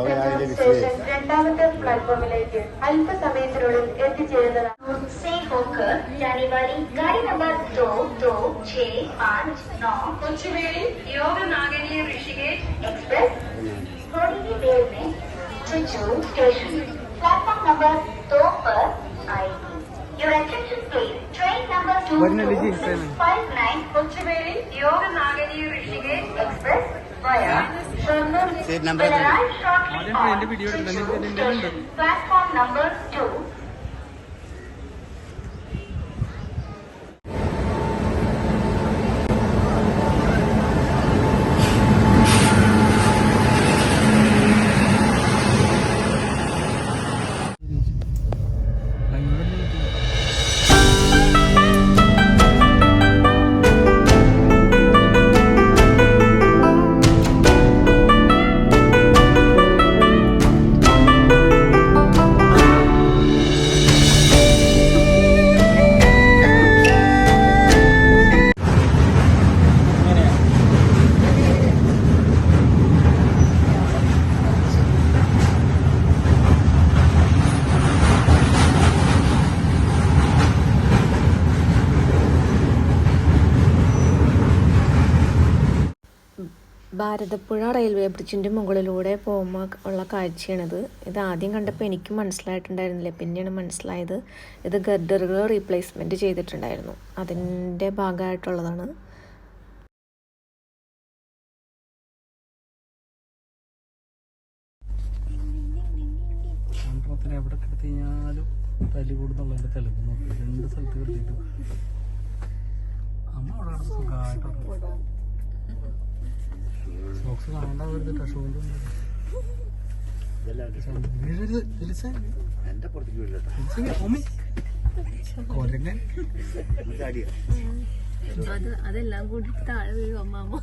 Central station രണ്ടാമത്തെ പ്ലാറ്റ്ഫോമിലേക്ക് അല്പസമയത്തിനുള്ളിൽ എത്തിച്ചേരുന്നതാണ്. जाने वाली गाड़ी नंबर 2, 2, 6, 5, 9 कोचुवेली योग नागेली ऋषिकेश एक्सप्रेस थोड़ी ही देर में चुचू स्टेशन प्लेटफॉर्म नंबर 2 पर आएगी. Your attention please. Train number 259 Kochuveli योग नागेली Rishikesh express via Shannur will arrive shortly on Chuchu station platform number 2. Bharathappuzha railway ബ്രിഡ്ജിൻ്റെ മുകളിലൂടെ പോകുമ്പോൾ ഉള്ള കാഴ്ചയാണിത്. ഇത് ആദ്യം കണ്ടപ്പോൾ എനിക്ക് മനസ്സിലായിട്ടുണ്ടായിരുന്നില്ല, പിന്നെയാണ് മനസ്സിലായത് ഇത് ഗർഡറുകൾ റീപ്ലേസ്മെൻറ്റ് ചെയ്തിട്ടുണ്ടായിരുന്നു, അതിൻ്റെ ഭാഗമായിട്ടുള്ളതാണ്. എവിടെ കിടത്തി കഴിഞ്ഞാലും തല്ലി കൂടുന്നുള്ളതിൻ്റെ തെളിവ് നോക്കി 2 സ്ഥലത്ത് കിടത്തിയിട്ട് അമ്മ അവിടെ സുഖമായിട്ട് സോക്സ് കാണേണ്ട വരുന്നിട്ട് ഷൂവിൻ്റെ അതെല്ലാം കൂടി താഴെ വീഴും അമ്മാമ്മ.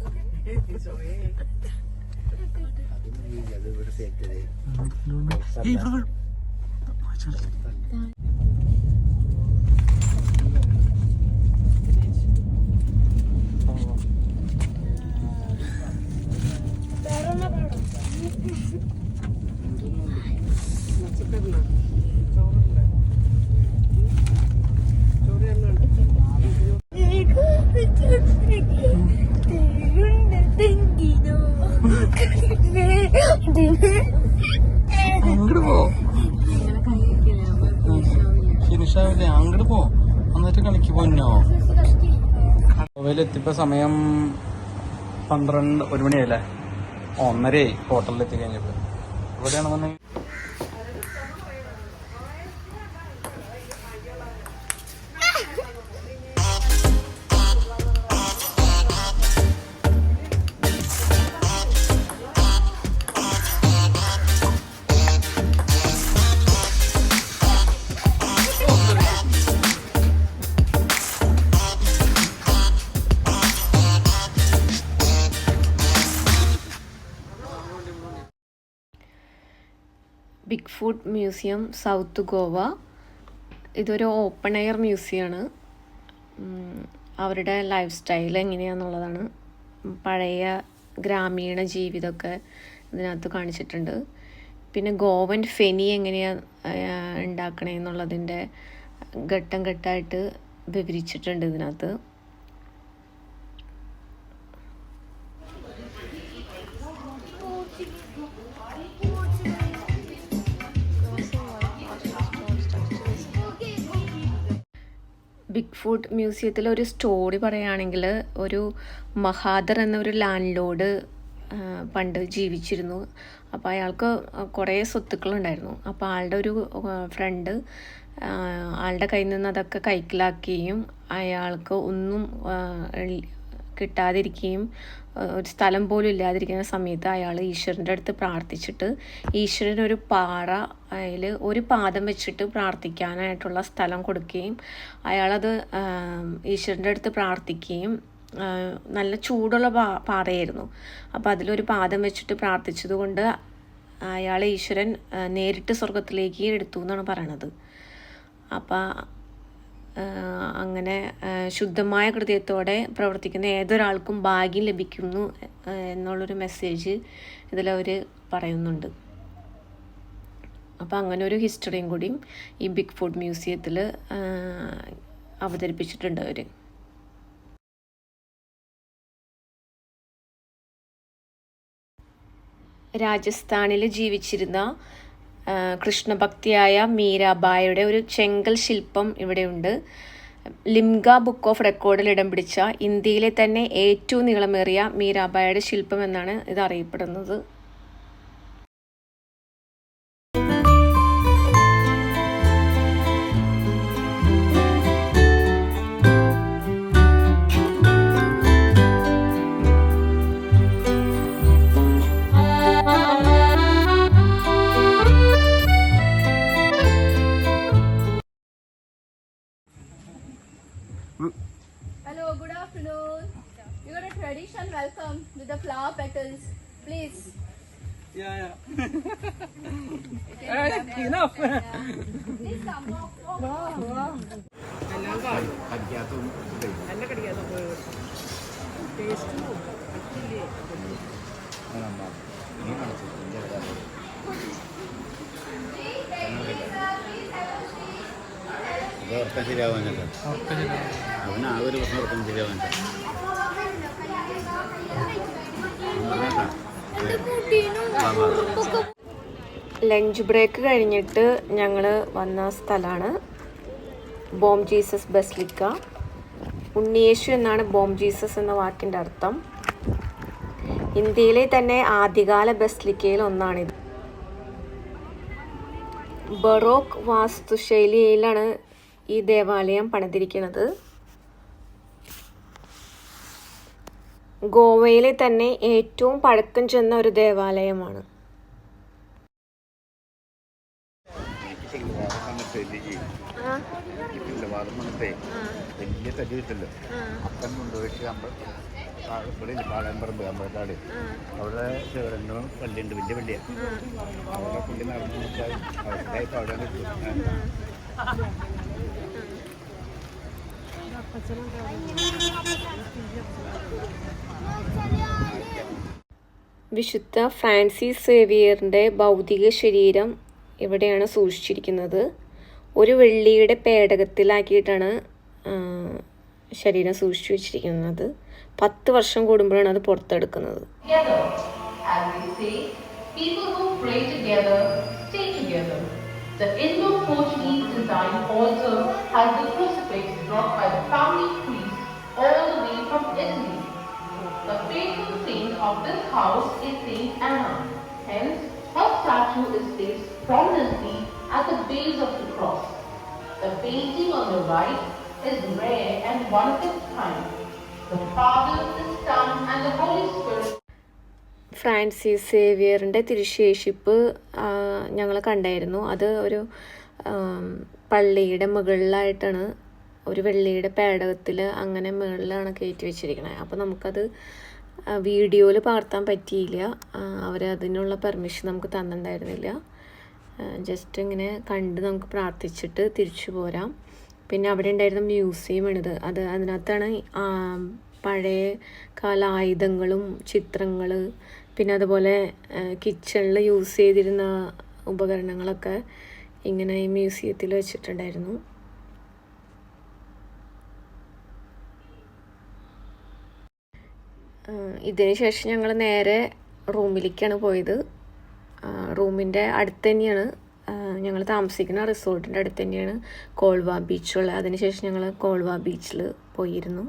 അങ്ങോട്ട് പോ, ഫിനിഷാവില്ലേ? അങ്ങോട്ട് പോ, എന്നിട്ട് കളിക്ക് പോന്നോ. ഗോവയിലെത്തിയപ്പോൾ സമയം 1 മണിയായില്ലേ, 1:30 ഹോട്ടലിൽ എത്തി കഴിഞ്ഞപ്പോൾ. ഇവിടെയാണെന്നുണ്ടെങ്കിൽ big food museum south Goa. ഇതൊരു ഓപ്പൺ എയർ മ്യൂസിയമാണ്. അവരുടെ ലൈഫ് സ്റ്റൈൽ എങ്ങനെയാണെന്നുള്ളതാണ്. പഴയ ഗ്രാമീണ ജീവിതമൊക്കെ ഇതിനകത്ത് കാണിച്ചിട്ടുണ്ട്. പിന്നെ ഗോവൻ ഫെനി എങ്ങനെയാണ് ഉണ്ടാക്കണേന്നുള്ളതിൻ്റെ ഘട്ടം ഘട്ടമായിട്ട് വിവരിച്ചിട്ടുണ്ട് ഇതിനകത്ത്. ബിഗ് ഫുഡ് മ്യൂസിയത്തിൽ ഒരു സ്റ്റോറി പറയുകയാണെങ്കിൽ, ഒരു മഹാദർ എന്നൊരു ലാൻഡ് ലോഡ് പണ്ട് ജീവിച്ചിരുന്നു. അപ്പോൾ അയാൾക്ക് കുറേ സ്വത്തുക്കളുണ്ടായിരുന്നു. അപ്പോൾ ആളുടെ ഒരു ഫ്രണ്ട് ആളുടെ കയ്യിൽ നിന്ന് അതൊക്കെ കൈക്കലാക്കുകയും അയാൾക്ക് ഒന്നും കിട്ടാതിരിക്കുകയും ഒരു സ്ഥലം പോലും ഇല്ലാതിരിക്കുന്ന സമയത്ത് അയാൾ ഈശ്വരൻ്റെ അടുത്ത് പ്രാർത്ഥിച്ചിട്ട് ഈശ്വരൻ ഒരു പാറ അതിൽ ഒരു പാദം വെച്ചിട്ട് പ്രാർത്ഥിക്കാനായിട്ടുള്ള സ്ഥലം കൊടുക്കുകയും അയാളത് ഈശ്വരൻ്റെ അടുത്ത് പ്രാർത്ഥിക്കുകയും നല്ല ചൂടുള്ള പാറയായിരുന്നു. അപ്പോൾ അതിലൊരു പാദം വെച്ചിട്ട് പ്രാർത്ഥിച്ചത് കൊണ്ട് അയാളെ ഈശ്വരൻ നേരിട്ട് സ്വർഗത്തിലേക്ക് എടുത്തു എന്നാണ് പറയണത്. അപ്പോൾ അങ്ങനെ ശുദ്ധമായ ഹൃദയത്തോടെ പ്രവർത്തിക്കുന്ന ഏതൊരാൾക്കും ഭാഗ്യം ലഭിക്കുന്നു എന്നുള്ളൊരു മെസ്സേജ് ഇതിലവർ പറയുന്നുണ്ട്. അപ്പോൾ അങ്ങനെ ഒരു ഹിസ്റ്ററിയും കൂടിയും ഈ ബിഗ് ഫുഡ് മ്യൂസിയത്തിൽ അവതരിപ്പിച്ചിട്ടുണ്ട് അവർ. രാജസ്ഥാനിൽ ജീവിച്ചിരുന്ന കൃഷ്ണഭക്തിയായ മീരാബായിയുടെ ഒരു ചെങ്കൽ ശില്പം ഇവിടെയുണ്ട്. ലിംഗ ബുക്ക് ഓഫ് റെക്കോർഡിൽ ഇടം പിടിച്ച ഇന്ത്യയിലെ തന്നെ ഏറ്റവും നീളമേറിയ മീരാബായിയുടെ ശില്പം എന്നാണ് ഇത് അറിയപ്പെടുന്നത്. Hello, good afternoon. You got a tradition welcome with the flower petals. Please. Yeah. Enough. Please come. Wow. ഉറക്കം ശരിയാവാനല്ലോ, അവനാകെ ഒരു പ്രശ്നം ഉറക്കം ശരിയാവാൻ. ലഞ്ച് ബ്രേക്ക് കഴിഞ്ഞിട്ട് ഞങ്ങൾ വന്ന സ്ഥലമാണ് ബോം ജീസസ് ബസിലിക്ക. ഉണ്ണിയേശു എന്നാണ് ബോം ജീസസ് എന്ന വാക്കിൻ്റെ അർത്ഥം. ഇന്ത്യയിലെ തന്നെ ആദ്യകാല ബസിലിക്കയിൽ ഒന്നാണിത്. ബറോക്ക് വാസ്തുശൈലിയിലാണ് ഈ ദേവാലയം പണിതിരിക്കുന്നത്. ഗോവയിലെ തന്നെ ഏറ്റവും പഴക്കം ചെന്ന ഒരു ദേവാലയമാണ്. വലിയ തടി കിട്ടല്ലോ, അപ്പൻ കൊണ്ടുപോയിട്ട് ഇവിടെ പാളയംപറമ്പ് അമ്പലക്കാട് അവിടെ ശിവരങ്ങളും പള്ളിയുണ്ട്, വലിയ പള്ളിയാണ്. അവിടെ പുള്ളി നടന്നു നോക്കാൻ അവസ്ഥയായിട്ട് അവിടെ കിട്ടും. വിശുദ്ധ ഫ്രാൻസിസ് സേവിയറിൻ്റെ ഭൗതിക ശരീരം ഇവിടെയാണ് സൂക്ഷിച്ചിരിക്കുന്നത്. ഒരു വെള്ളിയുടെ പേടകത്തിലാക്കിയിട്ടാണ് ശരീരം സൂക്ഷിച്ചു വെച്ചിരിക്കുന്നത്. 10 വർഷം കൂടുമ്പോഴാണ് അത് പുറത്തെടുക്കുന്നത്. The Indo-Portuguese design also has the crucifix brought by the family priest all the way from Italy. The patron saint of this house is Saint Anna. Hence, her statue is placed prominently at the base of the cross. The painting on the right is rare and one of its kind. The Father, the Son, and the Holy Spirit. Francis സേവിയറിൻ്റെ തിരുശേഷിപ്പ് ഞങ്ങൾ കണ്ടായിരുന്നു. അത് ഒരു പള്ളിയുടെ മുകളിലായിട്ടാണ്, ഒരു വെള്ളിയുടെ പേടകത്തിൽ അങ്ങനെ മുകളിലാണ് കയറ്റി വെച്ചിരിക്കുന്നത്. അപ്പോൾ നമുക്കത് വീഡിയോയിൽ പകർത്താൻ പറ്റിയില്ല. അവർ അതിനുള്ള പെർമിഷൻ നമുക്ക് തന്നിട്ടുണ്ടായിരുന്നില്ല. ജസ്റ്റ് ഇങ്ങനെ കണ്ട് നമുക്ക് പ്രാർത്ഥിച്ചിട്ട് തിരിച്ചു പോരാം. പിന്നെ അവിടെ ഉണ്ടായിരുന്ന മ്യൂസിയമാണിത്. അതിനകത്താണ് പഴയ കാല ആയുധങ്ങളും ചിത്രങ്ങൾ, പിന്നെ അതുപോലെ കിച്ചണിൽ യൂസ് ചെയ്തിരുന്ന ഉപകരണങ്ങളൊക്കെ ഇങ്ങനെ ഈ മ്യൂസിയത്തിൽ വെച്ചിട്ടുണ്ടായിരുന്നു. ഇതിന് ശേഷം ഞങ്ങൾ നേരെ റൂമിലേക്കാണ് പോയത്. റൂമിൻ്റെ അടുത്ത് തന്നെയാണ്, ഞങ്ങൾ താമസിക്കുന്ന റിസോർട്ടിൻ്റെ അടുത്ത് തന്നെയാണ് കോൾവ ബീച്ചുള്ളത്. അതിനുശേഷം ഞങ്ങൾ കോൾവ ബീച്ചിൽ പോയിരുന്നു.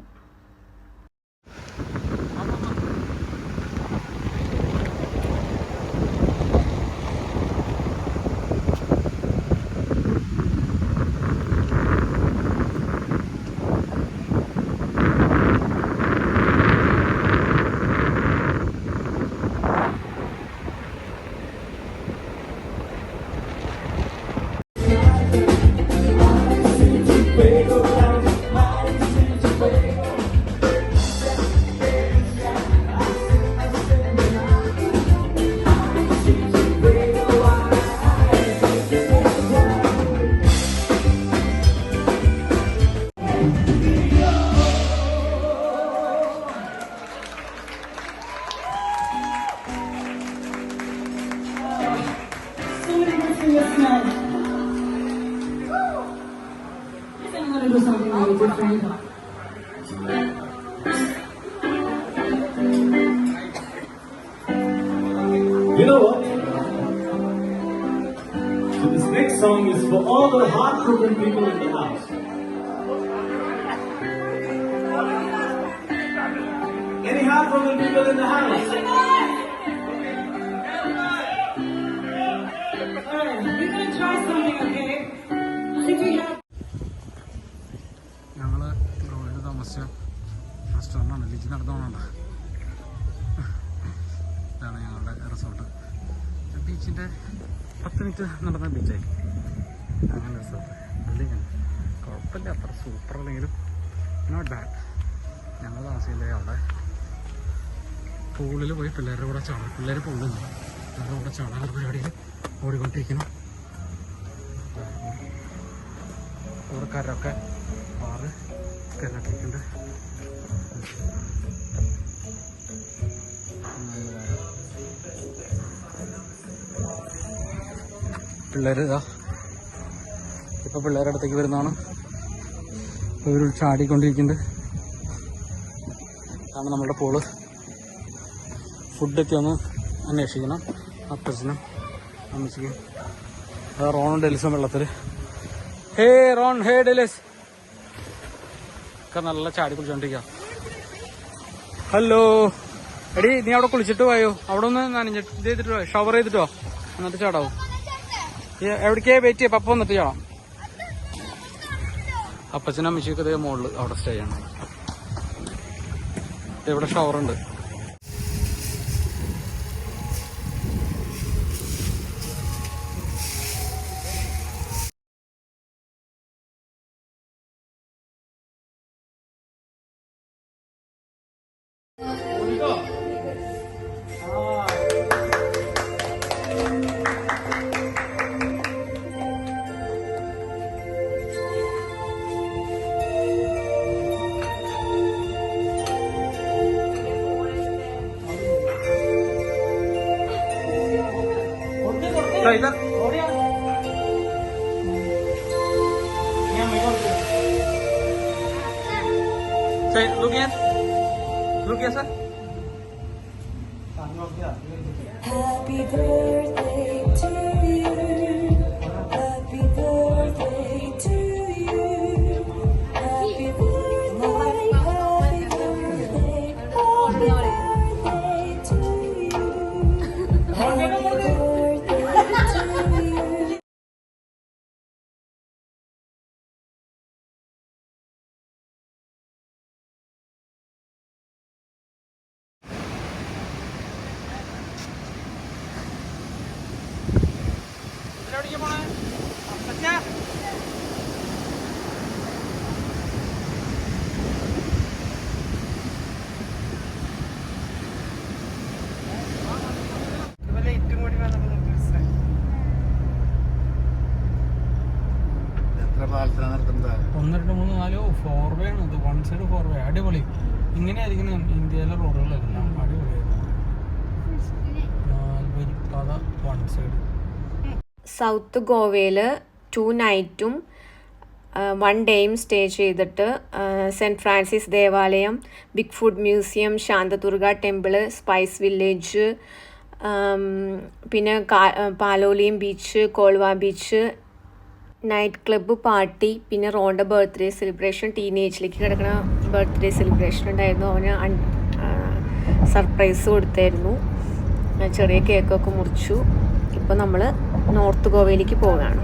You know what? So this next song is for all the heartbroken people in the house. Any heartbroken people in the house? We're gonna try something, okay? Since we have ഞങ്ങള് ഗോവയിൽ താമസിച്ച റെസ്റ്റോറൻ്റാണ് ലിജി നടന്നോണുണ്ട്. ഇതാണ് ഞങ്ങളുടെ റിസോർട്ട്. ബീച്ചിൻ്റെ 10 minute നടന്ന ബീച്ചായി. അങ്ങനെ resort ബിൽഡിങ്ങാണ്. കുഴപ്പമില്ല, അത്ര സൂപ്പർ അല്ലെങ്കിലും നോട്ട് ബാഡ്. ഞങ്ങൾ താമസിക്കില്ലേ അവിടെ പൂളിൽ പോയി പിള്ളേരുടെ കൂടെ ചാടാം. പിള്ളേർ പൂളുണ്ട്, പിള്ളേരുടെ കൂടെ ചാടാൻ പരിപാടിയിൽ ഓടിക്കൊണ്ടിരിക്കണം. ഓർക്കാരൊക്കെ ബാറ് കയറിയിട്ടുണ്ട്. പിള്ളേർ ഇതാ ഇപ്പം പിള്ളേരുടെ അടുത്തേക്ക് വരുന്നതാണ്. ഇവർ ചാടിക്കൊണ്ടിരിക്കുന്നുണ്ട്. അതാണ് നമ്മുടെ പൂള്. ഫുഡൊക്കെ ഒന്ന് അന്വേഷിക്കണം. അപ്പച്ചനും അമ്മച്ചിക്കും. റോണും ഡെലിസും വെള്ളത്തിൽ. ഹേ റോൺ, ഹേ ഡെലിസ് ഒക്കെ നല്ല ചാടി കുളിച്ചോണ്ടിരിക്കുക. ഹലോ എടി, നീ അവിടെ കുളിച്ചിട്ട് പോയോ? അവിടെ ഒന്ന് നനഞ്ഞിട്ട് ഇത് ചെയ്തിട്ട് പോയോ? ഷവർ ചെയ്തിട്ടോ എന്നിട്ട് ചാടാവും. എവിടേക്കാ വെയിറ്റ് ചെയ്യാം, പപ്പ വന്നിട്ട് ചാടാം. അപ്പച്ചനും അമ്മച്ചിയൊക്കെ ഇതേ മുകളിൽ അവിടെ സ്റ്റേ ചെയ്യണം. ഇവിടെ ഷവറുണ്ട്. इधर look here, sir. Happy birthday to you. Happy birthday to you. Happy birthday, happy birthday, happy birthday to you. Happy birthday to you. എത്ര പാലത്തിലാണ് നിർത്തുന്നത്? 1 2 3 4 4 വേ ആണ്. ഇത് 1 സൈഡ് 4 വേ. അടിപൊളി. ഇങ്ങനെയായിരിക്കും ഇന്ത്യയിലെ റോഡുകളെല്ലാം. അടിപൊളിയായിരുന്നു. 4 വരിപ്പാത 1 സൈഡ്. സൗത്ത് ഗോവയിൽ 2 നൈറ്റും 1 ഡേയും സ്റ്റേ ചെയ്തിട്ട് സെൻറ്റ് ഫ്രാൻസിസ് ദേവാലയം, big food museum, Shantadurga temple, spice village, പിന്നെ Palolem beach, Colva beach, night club, party, പിന്നെ റോണ്ട ബർത്ത്ഡേ സെലിബ്രേഷൻ. ടീനേജിലേക്ക് കിടക്കുന്ന ബർത്ത്ഡേ സെലിബ്രേഷൻ ഉണ്ടായിരുന്നു. അവന് സർപ്രൈസ് കൊടുത്തായിരുന്നു. ചെറിയ കേക്കൊക്കെ മുറിച്ചു. ഇപ്പോൾ നമ്മൾ നോർത്ത് ഗോവയിലേക്ക് പോവുകയാണ്.